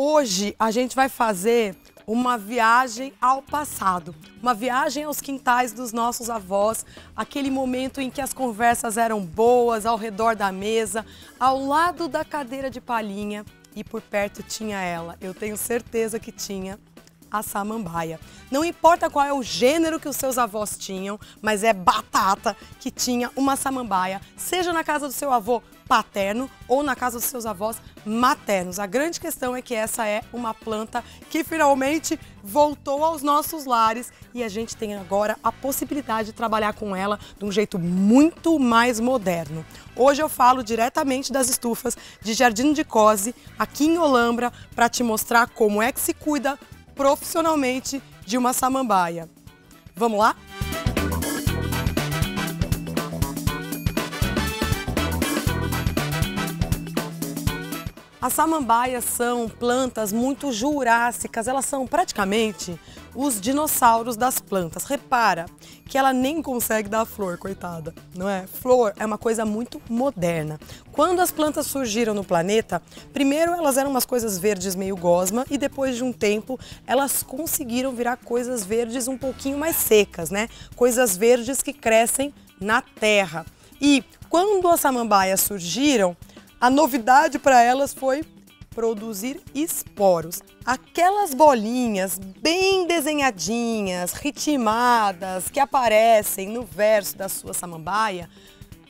Hoje a gente vai fazer uma viagem ao passado, uma viagem aos quintais dos nossos avós, aquele momento em que as conversas eram boas, ao redor da mesa, ao lado da cadeira de palhinha e por perto tinha ela, eu tenho certeza que tinha a samambaia. Não importa qual é o gênero que os seus avós tinham, mas é batata que tinha uma samambaia, seja na casa do seu avô paterno ou na casa dos seus avós maternos. A grande questão é que essa é uma planta que finalmente voltou aos nossos lares e a gente tem agora a possibilidade de trabalhar com ela de um jeito muito mais moderno. Hoje eu falo diretamente das estufas de Jardim de Cose, aqui em Olambra, para te mostrar como é que se cuida profissionalmente de uma samambaia. Vamos lá? As samambaias são plantas muito jurássicas, elas são praticamente os dinossauros das plantas. Repara que ela nem consegue dar flor, coitada, não é? Flor é uma coisa muito moderna. Quando as plantas surgiram no planeta, primeiro elas eram umas coisas verdes meio gosma e depois de um tempo elas conseguiram virar coisas verdes um pouquinho mais secas, né? Coisas verdes que crescem na terra. E quando as samambaias surgiram, a novidade para elas foi produzir esporos. Aquelas bolinhas bem desenhadinhas, ritmadas, que aparecem no verso da sua samambaia,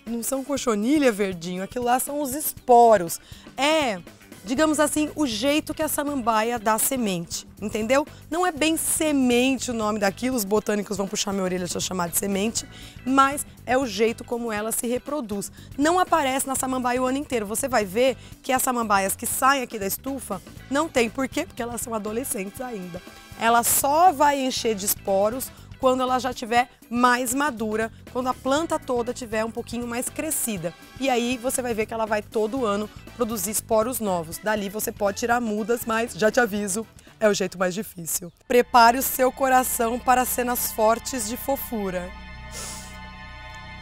não são cochonilha, verdinho, aquilo lá são os esporos. É, digamos assim, o jeito que a samambaia dá semente, entendeu? Não é bem semente o nome daquilo, os botânicos vão puxar minha orelha se eu chamar de semente, mas é o jeito como ela se reproduz. Não aparece na samambaia o ano inteiro. Você vai ver que as samambaias que saem aqui da estufa não tem. Por quê? Porque elas são adolescentes ainda. Ela só vai encher de esporos quando ela já estiver mais madura, quando a planta toda estiver um pouquinho mais crescida. E aí você vai ver que ela vai todo ano produzir esporos novos. Dali você pode tirar mudas, mas já te aviso, é o jeito mais difícil. Prepare o seu coração para cenas fortes de fofura.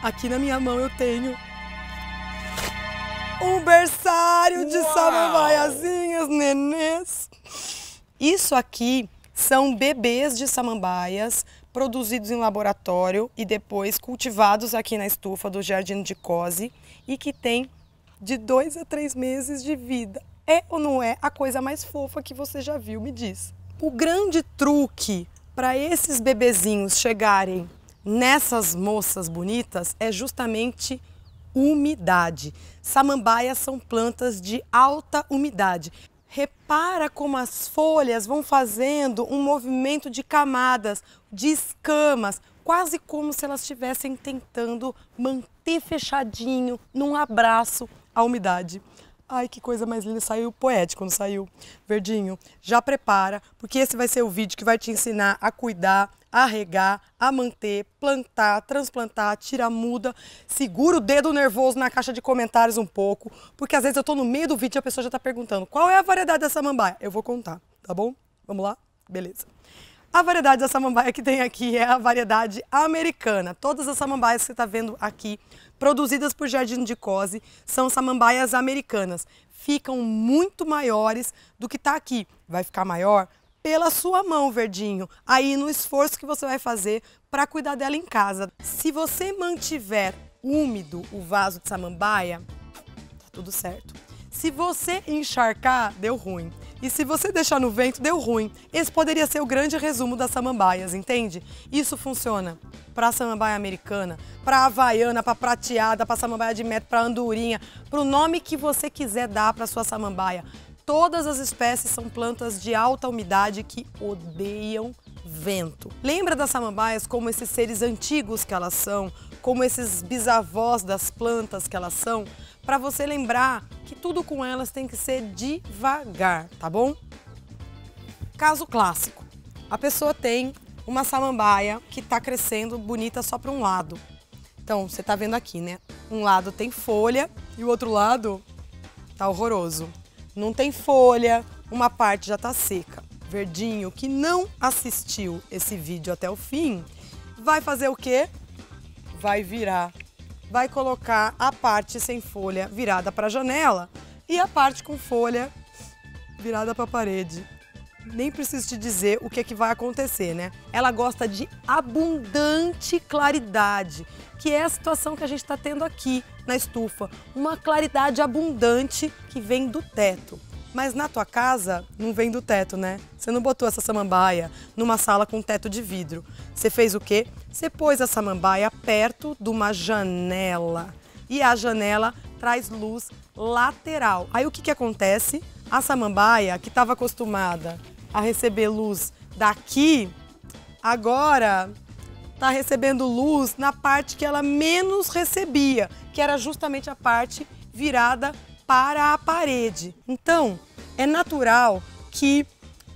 Aqui na minha mão eu tenho um berçário de samambaiazinhas, nenês. Isso aqui são bebês de samambaias produzidos em laboratório e depois cultivados aqui na estufa do Jardim de Cose e que tem de 2 a 3 meses de vida. É ou não é a coisa mais fofa que você já viu, me diz? O grande truque para esses bebezinhos chegarem nessas moças bonitas é justamente umidade. Samambaias são plantas de alta umidade. Repara como as folhas vão fazendo um movimento de camadas, de escamas, quase como se elas estivessem tentando manter fechadinho, num abraço, a umidade. Ai, que coisa mais linda, saiu poético, não saiu? Verdinho, já prepara, porque esse vai ser o vídeo que vai te ensinar a cuidar, a regar, a manter, plantar, transplantar, tirar muda. Segura o dedo nervoso na caixa de comentários um pouco, porque às vezes eu tô no meio do vídeo e a pessoa já tá perguntando qual é a variedade da samambaia. Eu vou contar, tá bom? Vamos lá? Beleza. A variedade da samambaia que tem aqui é a variedade americana. Todas as samambaias que você está vendo aqui, produzidas por Jardim de Cose, são samambaias americanas. Ficam muito maiores do que está aqui. Vai ficar maior pela sua mão, verdinho, aí no esforço que você vai fazer para cuidar dela em casa. Se você mantiver úmido o vaso de samambaia, tá tudo certo. Se você encharcar, deu ruim. E se você deixar no vento, deu ruim. Esse poderia ser o grande resumo das samambaias, entende? Isso funciona para a samambaia americana, para a havaiana, para a prateada, para a samambaia de metro, para a andorinha, para o nome que você quiser dar para a sua samambaia. Todas as espécies são plantas de alta umidade que odeiam vento. Lembra das samambaias como esses seres antigos que elas são, como esses bisavós das plantas que elas são? Para você lembrar que tudo com elas tem que ser devagar, tá bom? Caso clássico, a pessoa tem uma samambaia que está crescendo bonita só para um lado. Então, você tá vendo aqui, né? Um lado tem folha e o outro lado tá horroroso. Não tem folha, uma parte já tá seca. Verdinho, que não assistiu esse vídeo até o fim, vai fazer o quê? Vai virar. Vai colocar a parte sem folha virada para a janela e a parte com folha virada para a parede. Nem preciso te dizer o que é que vai acontecer, né? Ela gosta de abundante claridade, que é a situação que a gente está tendo aqui na estufa. Uma claridade abundante que vem do teto. Mas na tua casa não vem do teto, né? Você não botou essa samambaia numa sala com teto de vidro. Você fez o quê? Você pôs a samambaia perto de uma janela. E a janela traz luz lateral. Aí o que que acontece? A samambaia, que estava acostumada a receber luz daqui, agora está recebendo luz na parte que ela menos recebia, que era justamente a parte virada para a parede. Então, é natural que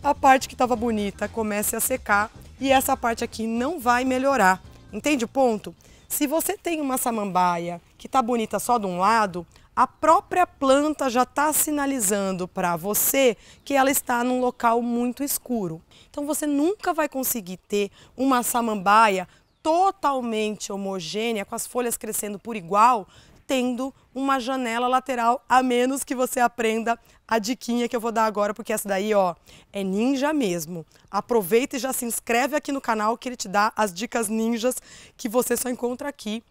a parte que estava bonita comece a secar e essa parte aqui não vai melhorar. Entende o ponto? Se você tem uma samambaia que está bonita só de um lado, a própria planta já está sinalizando para você que ela está num local muito escuro. Então você nunca vai conseguir ter uma samambaia totalmente homogênea, com as folhas crescendo por igual, tendo uma janela lateral, a menos que você aprenda a diquinha que eu vou dar agora, porque essa daí, ó, é ninja mesmo. Aproveita e já se inscreve aqui no canal que ele te dá as dicas ninjas que você só encontra aqui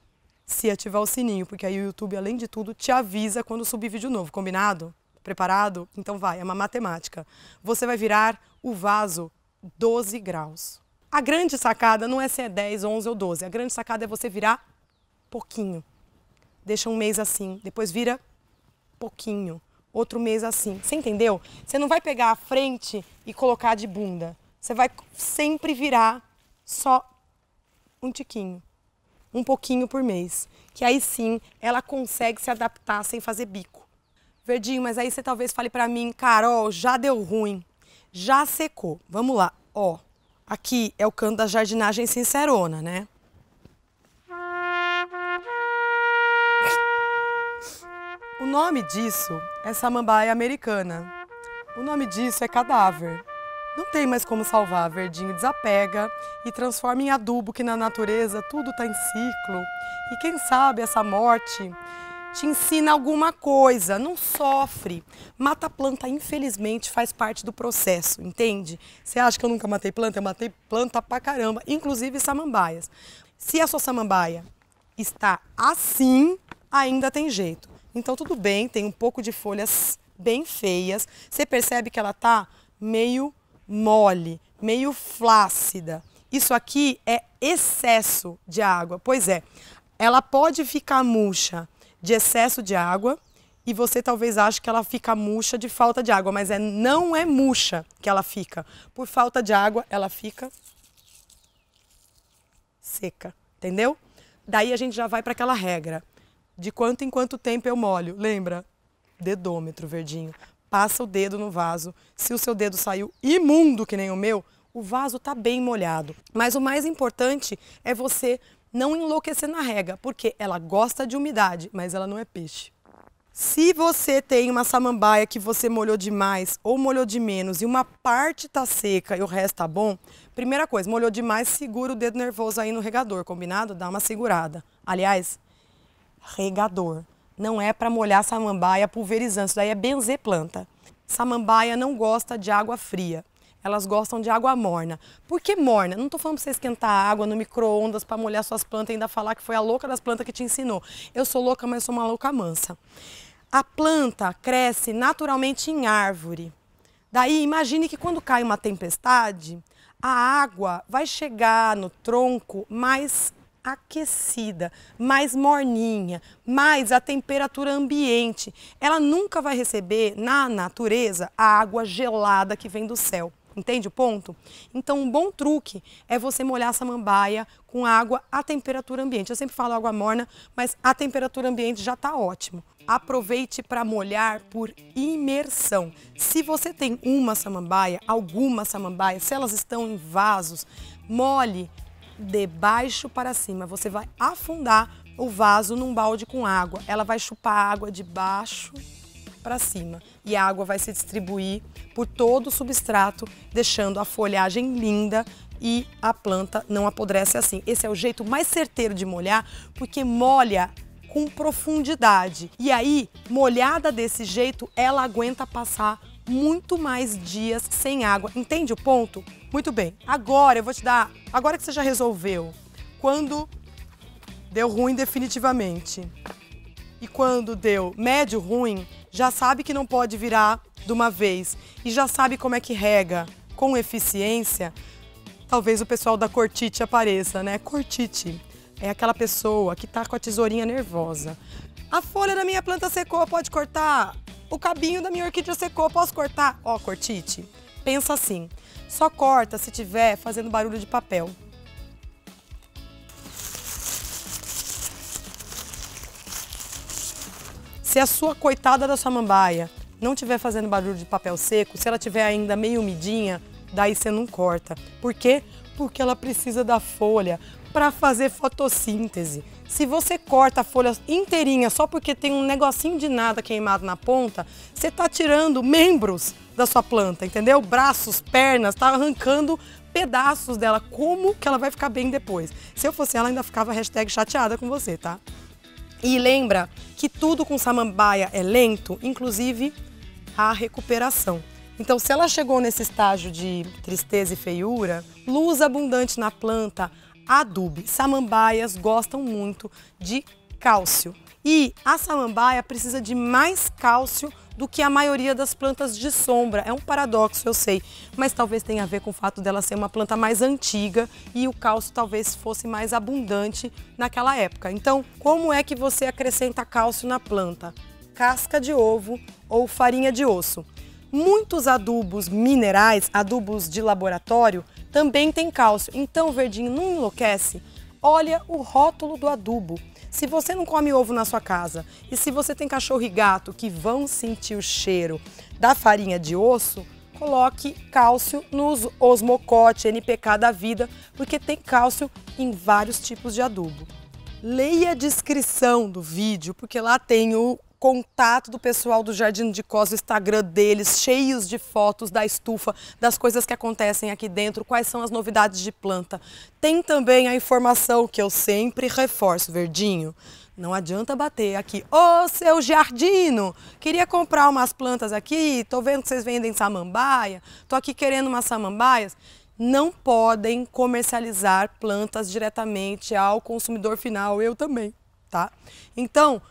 se ativar o sininho, porque aí o YouTube, além de tudo, te avisa quando subir vídeo novo, combinado? Preparado? Então vai, é uma matemática. Você vai virar o vaso 12 graus. A grande sacada não é se é 10, 11 ou 12. A grande sacada é você virar pouquinho. Deixa um mês assim, depois vira pouquinho. Outro mês assim. Você entendeu? Você não vai pegar a frente e colocar de bunda. Você vai sempre virar só um tiquinho. Um pouquinho por mês. Que aí sim, ela consegue se adaptar sem fazer bico. Verdinho, mas aí você talvez fale pra mim, Carol, já deu ruim. Já secou. Vamos lá, ó. Aqui é o canto da jardinagem sincerona, né? O nome disso é samambaia americana. O nome disso é cadáver. Não tem mais como salvar, Verdinho. Desapega e transforma em adubo, que na natureza tudo está em ciclo. E quem sabe essa morte te ensina alguma coisa. Não sofre. Mata a planta, infelizmente, faz parte do processo, entende? Você acha que eu nunca matei planta? Eu matei planta pra caramba, inclusive samambaias. Se a sua samambaia está assim, ainda tem jeito. Então tudo bem, tem um pouco de folhas bem feias. Você percebe que ela está meio mole, meio flácida. Isso aqui é excesso de água. Pois é, ela pode ficar murcha de excesso de água e você talvez ache que ela fica murcha de falta de água, mas não é murcha que ela fica. Por falta de água, ela fica seca, entendeu? Daí a gente já vai para aquela regra. De quanto em quanto tempo eu molho? Lembra? Dedômetro, Verdinho. Passa o dedo no vaso. Se o seu dedo saiu imundo, que nem o meu, o vaso está bem molhado. Mas o mais importante é você não enlouquecer na rega, porque ela gosta de umidade, mas ela não é peixe. Se você tem uma samambaia que você molhou demais ou molhou de menos e uma parte está seca e o resto tá bom, primeira coisa, molhou demais, segura o dedo nervoso aí no regador, combinado? Dá uma segurada. Aliás, regador. Não é para molhar samambaia pulverizando, isso daí é benzer planta. Samambaia não gosta de água fria, elas gostam de água morna. Por que morna? Não estou falando para você esquentar a água no micro-ondas para molhar suas plantas e ainda falar que foi a louca das plantas que te ensinou. Eu sou louca, mas sou uma louca mansa. A planta cresce naturalmente em árvore. Daí, imagine que quando cai uma tempestade, a água vai chegar no tronco mais aquecida, mais morninha, mais a temperatura ambiente. Ela nunca vai receber na natureza a água gelada que vem do céu. Entende o ponto? Então, um bom truque é você molhar a samambaia com água à temperatura ambiente. Eu sempre falo água morna, mas a temperatura ambiente já está ótimo. Aproveite para molhar por imersão. Se você tem uma samambaia, algumas samambaias, se elas estão em vasos, molhe de baixo para cima. Você vai afundar o vaso num balde com água. Ela vai chupar a água de baixo para cima. E a água vai se distribuir por todo o substrato, deixando a folhagem linda e a planta não apodrece assim. Esse é o jeito mais certeiro de molhar, porque molha com profundidade. E aí, molhada desse jeito, ela aguenta passar muito mais dias sem água. Entende o ponto? Muito bem. Agora eu vou te dar, agora que você já resolveu, quando deu ruim definitivamente e quando deu médio ruim, já sabe que não pode virar de uma vez e já sabe como é que rega com eficiência. Talvez o pessoal da cortite apareça, né? Cortite é aquela pessoa que tá com a tesourinha nervosa. A folha da minha planta secou, pode cortar? O cabinho da minha orquídea secou, posso cortar? Ó, cortite, pensa assim, só corta se tiver fazendo barulho de papel. Se a sua coitada da samambaia não estiver fazendo barulho de papel seco, se ela tiver ainda meio umidinha, daí você não corta. Por quê? Porque ela precisa da folha para fazer fotossíntese. Se você corta a folha inteirinha só porque tem um negocinho de nada queimado na ponta, você está tirando membros da sua planta, entendeu? Braços, pernas, está arrancando pedaços dela. Como que ela vai ficar bem depois? Se eu fosse ela, ainda ficava #chateada com você, tá? E lembra que tudo com samambaia é lento, inclusive a recuperação. Então, se ela chegou nesse estágio de tristeza e feiura, luz abundante na planta, adube. Samambaias gostam muito de cálcio. E a samambaia precisa de mais cálcio do que a maioria das plantas de sombra. É um paradoxo, eu sei, mas talvez tenha a ver com o fato dela ser uma planta mais antiga e o cálcio talvez fosse mais abundante naquela época. Então, como é que você acrescenta cálcio na planta? Casca de ovo ou farinha de osso. Muitos adubos minerais, adubos de laboratório, também tem cálcio. Então, verdinho, não enlouquece. Olha o rótulo do adubo. Se você não come ovo na sua casa e se você tem cachorro e gato que vão sentir o cheiro da farinha de osso, coloque cálcio nos Osmocote, NPK da vida, porque tem cálcio em vários tipos de adubo. Leia a descrição do vídeo, porque lá tem o contato do pessoal do Jardim de Cós, o Instagram deles, cheios de fotos da estufa, das coisas que acontecem aqui dentro, quais são as novidades de planta. Tem também a informação que eu sempre reforço, verdinho. Não adianta bater aqui. Ô, seu jardino, queria comprar umas plantas aqui, tô vendo que vocês vendem samambaia, tô aqui querendo umas samambaias. Não podem comercializar plantas diretamente ao consumidor final, eu também, tá? Então,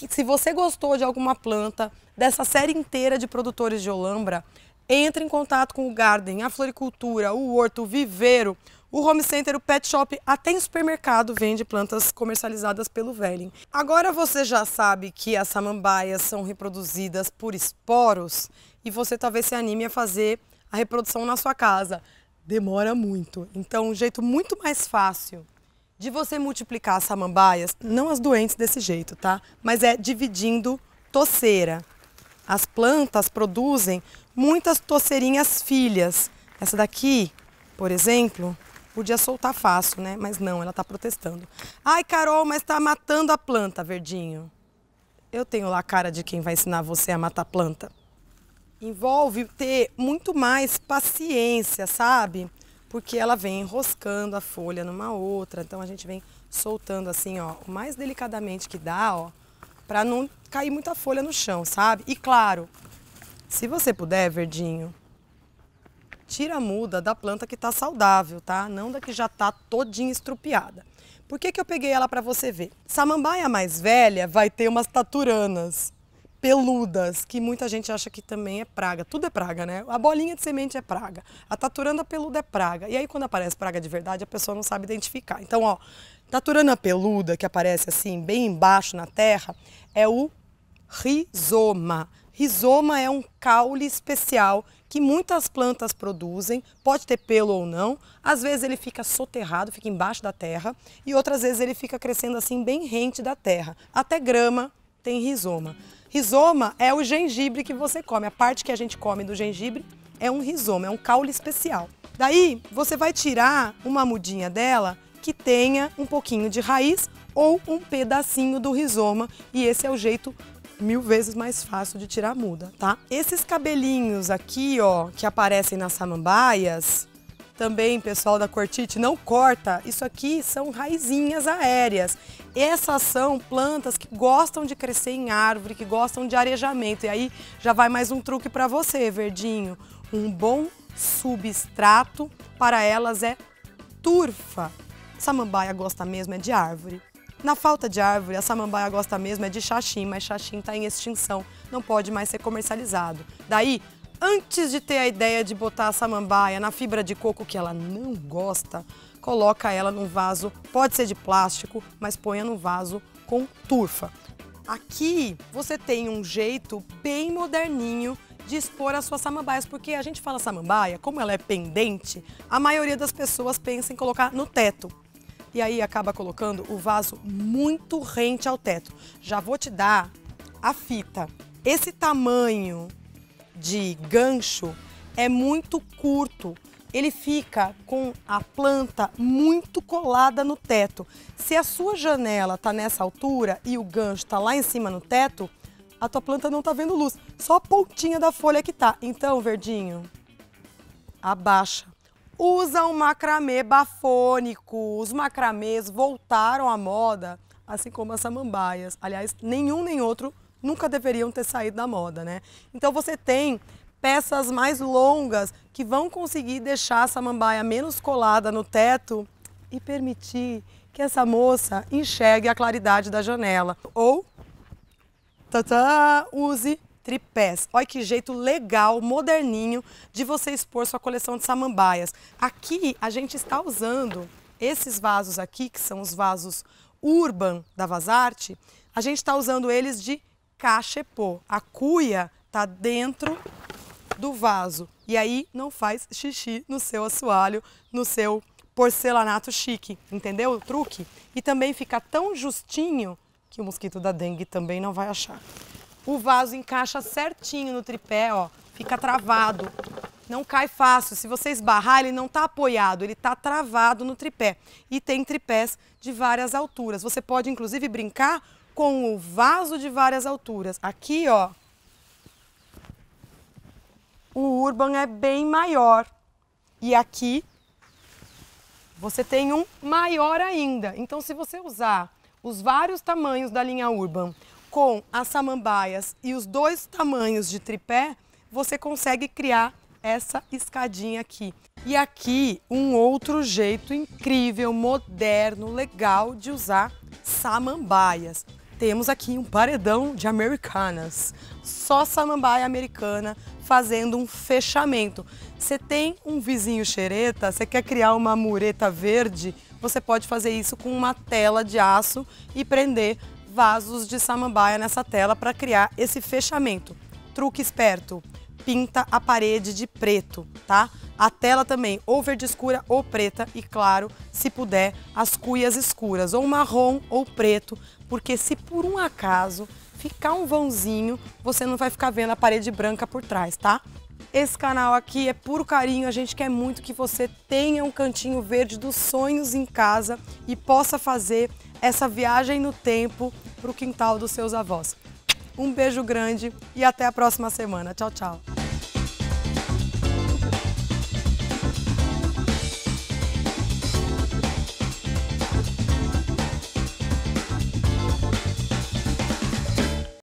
se você gostou de alguma planta, dessa série inteira de produtores de Olambra, entre em contato com o Garden, a floricultura, o horto, o viveiro, o home center, o pet shop, até em supermercado vende plantas comercializadas pelo Velling. Agora você já sabe que as samambaias são reproduzidas por esporos e você talvez se anime a fazer a reprodução na sua casa. Demora muito, então um jeito muito mais fácil de você multiplicar as samambaias, não as doentes desse jeito, tá? Mas é dividindo toceira. As plantas produzem muitas toceirinhas filhas. Essa daqui, por exemplo, podia soltar fácil, né? Mas não, ela tá protestando. Ai, Carol, mas tá matando a planta, verdinho. Eu tenho lá a cara de quem vai ensinar você a matar planta. Envolve ter muito mais paciência, sabe? Porque ela vem enroscando a folha numa outra, então a gente vem soltando assim, ó, o mais delicadamente que dá, ó, para não cair muita folha no chão, sabe? E claro, se você puder, verdinho, tira a muda da planta que tá saudável, tá? Não da que já tá todinha estrupiada. Por que que eu peguei ela para você ver? Samambaia mais velha vai ter umas taturanas peludas, que muita gente acha que também é praga. Tudo é praga, né? A bolinha de semente é praga. A taturana peluda é praga. E aí, quando aparece praga de verdade, a pessoa não sabe identificar. Então, ó, taturana peluda, que aparece assim, bem embaixo na terra, é o rizoma. Rizoma é um caule especial que muitas plantas produzem, pode ter pelo ou não. Às vezes ele fica soterrado, fica embaixo da terra, e outras vezes ele fica crescendo assim, bem rente da terra. Até grama tem rizoma. Rizoma é o gengibre que você come. A parte que a gente come do gengibre é um rizoma, é um caule especial. Daí, você vai tirar uma mudinha dela que tenha um pouquinho de raiz ou um pedacinho do rizoma. E esse é o jeito 1000 vezes mais fácil de tirar a muda, tá? Esses cabelinhos aqui, ó, que aparecem nas samambaias, também, pessoal da cortite, não corta. Isso aqui são raizinhas aéreas. Essas são plantas que gostam de crescer em árvore, que gostam de arejamento. E aí já vai mais um truque para você, verdinho. Um bom substrato para elas é turfa. Samambaia gosta mesmo é de árvore. Na falta de árvore, a samambaia gosta mesmo é de xaxim, mas xaxim está em extinção, não pode mais ser comercializado. Daí, antes de ter a ideia de botar a samambaia na fibra de coco que ela não gosta, coloca ela num vaso, pode ser de plástico, mas ponha num vaso com turfa. Aqui você tem um jeito bem moderninho de expor as suas samambaias, porque a gente fala samambaia, como ela é pendente, a maioria das pessoas pensa em colocar no teto. E aí acaba colocando o vaso muito rente ao teto. Já vou te dar a fita. Esse tamanho de gancho é muito curto. Ele fica com a planta muito colada no teto. Se a sua janela está nessa altura e o gancho está lá em cima no teto, a tua planta não está vendo luz. Só a pontinha da folha que tá. Então, verdinho, abaixa. Usa um macramê bafônico. Os macramês voltaram à moda, assim como as samambaias. Aliás, nenhum nem outro nunca deveriam ter saído da moda, né? Então você tem peças mais longas que vão conseguir deixar a samambaia menos colada no teto e permitir que essa moça enxergue a claridade da janela. Ou, use tripés. Olha que jeito legal, moderninho de você expor sua coleção de samambaias. Aqui a gente está usando esses vasos aqui, que são os vasos Urban da Vazarte, a gente está usando eles de cachepô. A cuia está dentro do vaso e aí não faz xixi no seu assoalho, no seu porcelanato chique, entendeu o truque? E também fica tão justinho que o mosquito da dengue também não vai achar. O vaso encaixa certinho no tripé, ó, fica travado, não cai fácil. Se você esbarrar, ele não está apoiado, ele está travado no tripé. E tem tripés de várias alturas. Você pode, inclusive, brincar com o vaso de várias alturas. Aqui, ó, o Urban é bem maior. E aqui, você tem um maior ainda. Então, se você usar os vários tamanhos da linha Urban com as samambaias e os dois tamanhos de tripé, você consegue criar essa escadinha aqui. E aqui, um outro jeito incrível, moderno, legal de usar samambaias. Temos aqui um paredão de americanas. Só samambaia americana fazendo um fechamento. Você tem um vizinho xereta, você quer criar uma mureta verde, você pode fazer isso com uma tela de aço e prender vasos de samambaia nessa tela para criar esse fechamento. Truque esperto, pinta a parede de preto, tá? A tela também ou verde escura ou preta e, claro, se puder, as cuias escuras, ou marrom ou preto, porque se por um acaso ficar um vãozinho, você não vai ficar vendo a parede branca por trás, tá? Esse canal aqui é puro carinho, a gente quer muito que você tenha um cantinho verde dos sonhos em casa e possa fazer essa viagem no tempo para o quintal dos seus avós. Um beijo grande e até a próxima semana. Tchau, tchau.